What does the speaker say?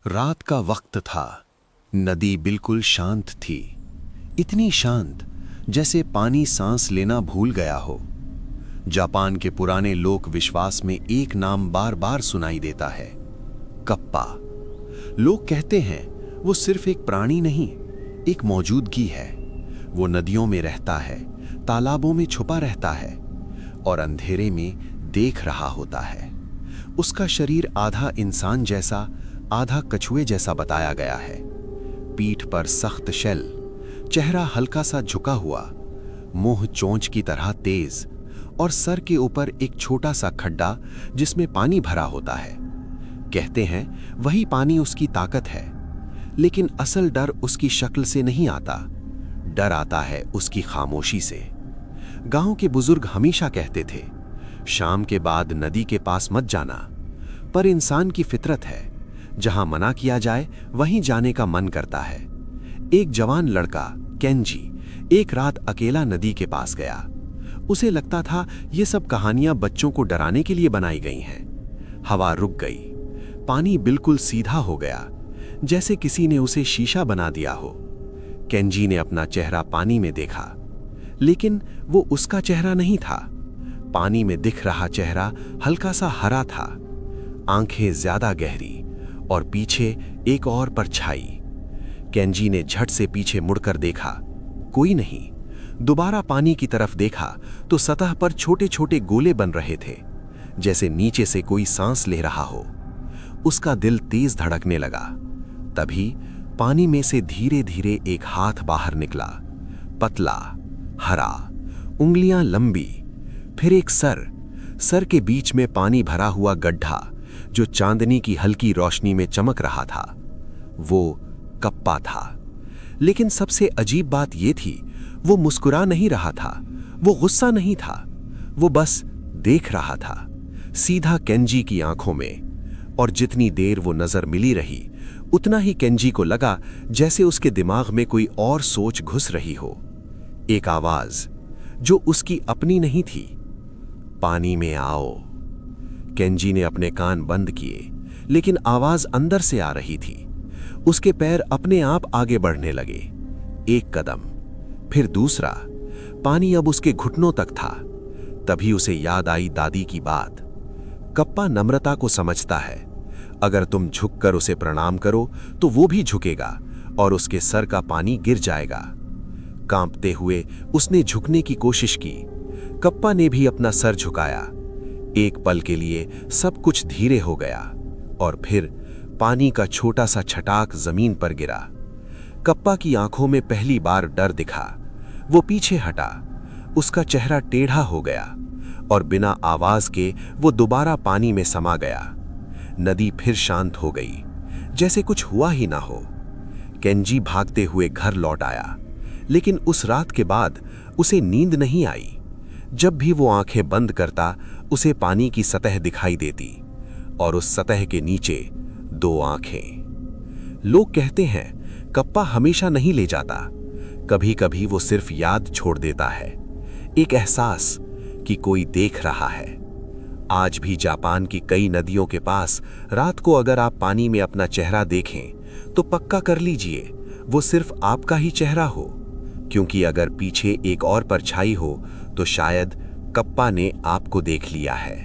रात का वक्त था। नदी बिल्कुल शांत थी, इतनी शांत जैसे पानी सांस लेना भूल गया हो। जापान के पुराने लोक विश्वास में एक नाम बार बार सुनाई देता है, कप्पा। लोग कहते हैं वो सिर्फ एक प्राणी नहीं, एक मौजूदगी है। वो नदियों में रहता है, तालाबों में छुपा रहता है और अंधेरे में देख रहा होता है। उसका शरीर आधा इंसान जैसा, आधा कछुए जैसा बताया गया है। पीठ पर सख्त शेल, चेहरा हल्का सा झुका हुआ, मुंह चोंच की तरह तेज और सर के ऊपर एक छोटा सा खड्डा जिसमें पानी भरा होता है। कहते हैं वही पानी उसकी ताकत है, लेकिन असल डर उसकी शक्ल से नहीं आता। डर आता है उसकी खामोशी से। गांव के बुजुर्ग हमेशा कहते थे, शाम के बाद नदी के पास मत जाना, पर इंसान की फितरत है, जहां मना किया जाए वहीं जाने का मन करता है। एक जवान लड़का केंजी एक रात अकेला नदी के पास गया। उसे लगता था ये सब कहानियां बच्चों को डराने के लिए बनाई गई हैं। हवा रुक गई, पानी बिल्कुल सीधा हो गया, जैसे किसी ने उसे शीशा बना दिया हो। केंजी ने अपना चेहरा पानी में देखा, लेकिन वो उसका चेहरा नहीं था। पानी में दिख रहा चेहरा हल्का सा हरा था, आंखें ज्यादा गहरी और पीछे एक और परछाई। केंजी ने झट से पीछे मुड़कर देखा, कोई नहीं। दोबारा पानी की तरफ देखा तो सतह पर छोटे छोटे गोले बन रहे थे, जैसे नीचे से कोई सांस ले रहा हो। उसका दिल तेज धड़कने लगा। तभी पानी में से धीरे धीरे एक हाथ बाहर निकला, पतला, हरा, उंगलियां लंबी। फिर एक सर के बीच में पानी भरा हुआ गड्ढा जो चांदनी की हल्की रोशनी में चमक रहा था। वो कप्पा था। लेकिन सबसे अजीब बात यह थी, वो मुस्कुरा नहीं रहा था, वो गुस्सा नहीं था, वो बस देख रहा था, सीधा केंजी की आंखों में। और जितनी देर वो नजर मिली रही, उतना ही केंजी को लगा जैसे उसके दिमाग में कोई और सोच घुस रही हो। एक आवाज जो उसकी अपनी नहीं थी, पानी में आओ। केंजी ने अपने कान बंद किए, लेकिन आवाज अंदर से आ रही थी। उसके पैर अपने आप आगे बढ़ने लगे। एक कदम, फिर दूसरा। पानी अब उसके घुटनों तक था। तभी उसे याद आई दादी की बात, कप्पा नम्रता को समझता है। अगर तुम झुककर उसे प्रणाम करो तो वो भी झुकेगा और उसके सर का पानी गिर जाएगा। कांपते हुए उसने झुकने की कोशिश की। कप्पा ने भी अपना सर झुकाया। एक पल के लिए सब कुछ धीरे हो गया और फिर पानी का छोटा सा छटाक जमीन पर गिरा। कप्पा की आंखों में पहली बार डर दिखा। वो पीछे हटा, उसका चेहरा टेढ़ा हो गया और बिना आवाज के वो दोबारा पानी में समा गया। नदी फिर शांत हो गई, जैसे कुछ हुआ ही ना हो। केंजी भागते हुए घर लौट आया, लेकिन उस रात के बाद उसे नींद नहीं आई। जब भी वो आंखें बंद करता, उसे पानी की सतह दिखाई देती और उस सतह के नीचे दो आंखें। लोग कहते हैं कप्पा हमेशा नहीं ले जाता, कभी कभी वो सिर्फ याद छोड़ देता है, एक एहसास कि कोई देख रहा है। आज भी जापान की कई नदियों के पास रात को अगर आप पानी में अपना चेहरा देखें तो पक्का कर लीजिए वो सिर्फ आपका ही चेहरा हो, क्योंकि अगर पीछे एक और परछाई हो तो शायद कप्पा ने आपको देख लिया है।